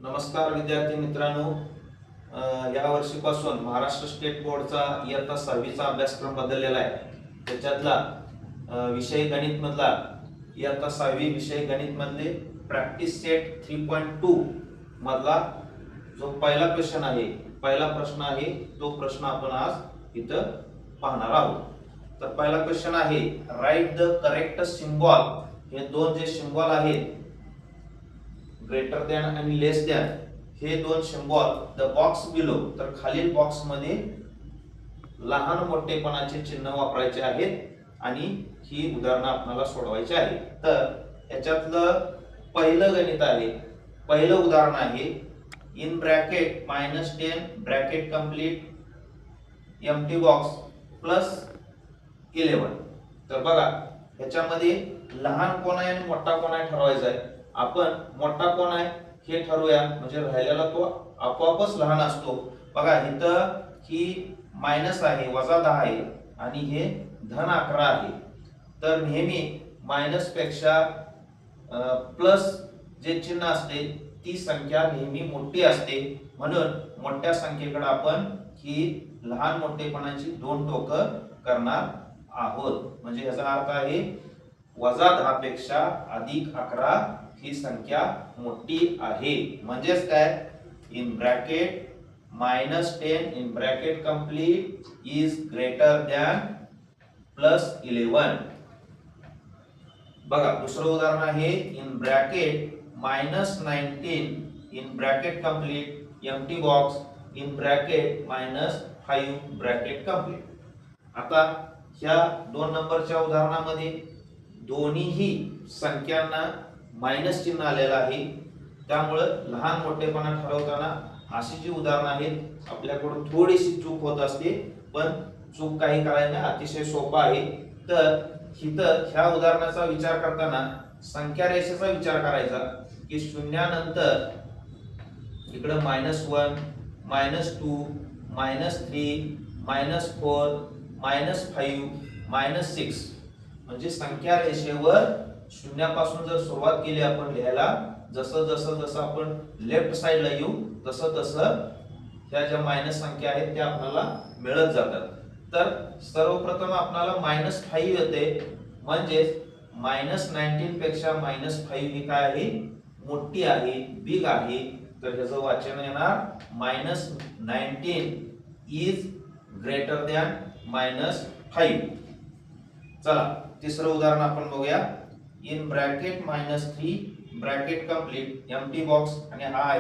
नमस्कार विद्यार्थी मित्रांनो, या वर्षीपासून महाराष्ट्र स्टेट बोर्डचा इयत्ता 6वीचा अभ्यासक्रम बदललेला आहे। त्याच्यातला विषय गणित मधला इयत्ता 6वी विषय गणित मधले प्रॅक्टिस सेट 3.2 मधला जो पहिला क्वेश्चन आहे, पहिला प्रश्न आहे, तो प्रश्न आपण आज इथं पाहणार आहोत। तर पहिला क्वेश्चन आहे, राइट द करेक्ट सिम्बॉल। हे दोन जे सिम्बॉल आहेत, ग्रेटर दॅन आणि लेस दॅन, हे दोन सिम्बॉल द बॉक्स बिलो, तर खालील बॉक्स मध्ये लहान मोठेपणाचे चिन्ह वापरायचे आहेत आणि ही उदाहरणं आपल्याला सोडवायची आहे। तर याच्यातलं पहिलं गणित आहे, पहिलं उदाहरण आहे, in bracket -10 bracket complete empty box plus 11। तर बघा ह्याच्यामध्ये लहान कोण आहे आणि मोठा कोण आहे ठरवायचा आहे। आपण मोठा कोण आहे हे ठरवूया, म्हणजे राहिलेला तो आपोआपच लहान असतो। बघा इथं ही मायनस आहे, -10 आहे आणि हे धन 11 आहे। तर नेहमी मायनस पेक्षा प्लस जे चिन्ह असते ती संख्या नेहमी मोठी असते, म्हणून मोठ्या संख्येकडे आपण ही लहान मोठेपणाची दोन टोकं करणार आहोत। म्हणजे याचा अर्थ आहे -10 पेक्षा +11 ही संख्या मोठी आहे। म्हणजेच काय, in bracket -10 in bracket complete is greater than +11। बघा दुसरं उदाहरण आहे, in bracket -19 in bracket complete empty box in bracket -5 bracket complete. आता ह्या 2 नंबरच्या उदाहरणामध्ये दोन्हीही संख्यांना मायनस चिन्ह आलेलं आहे, त्यामुळे लहान मोठेपणा ठरवताना अशी जी उदाहरणं आहेत आपल्याकडून थोडीशी चूक होत असते, पण चूक काही करायला नाही, अतिशय सोपं आहे। तर इथं ह्या उदाहरणाचा विचार करताना संख्या रेषेचा विचार करायचा की शून्यानंतर इकडे -1 -2 -3 -4 -5 -6, म्हणजे संख्या रेषेवर शून्यापासून जर सुरुवात केली आपण लिहायला, जसं जसं जसं आपण लेफ्ट साइडला येऊ तसं तसं ह्या ज्या मायनस संख्या आहेत त्या आपल्याला मिळत जातात। तर सर्वप्रथम आपल्याला -5 येते, म्हणजे -19 पेक्षा -5 ही काय आहे, मोठी आहे, बिग आहे। तर ह्याचं वाचन येणार -19 इज ग्रेटर दॅन -5। चला तिसरं उदाहरण आपण बघूया, in bracket -3 bracket complete empty box, आणि हा आहे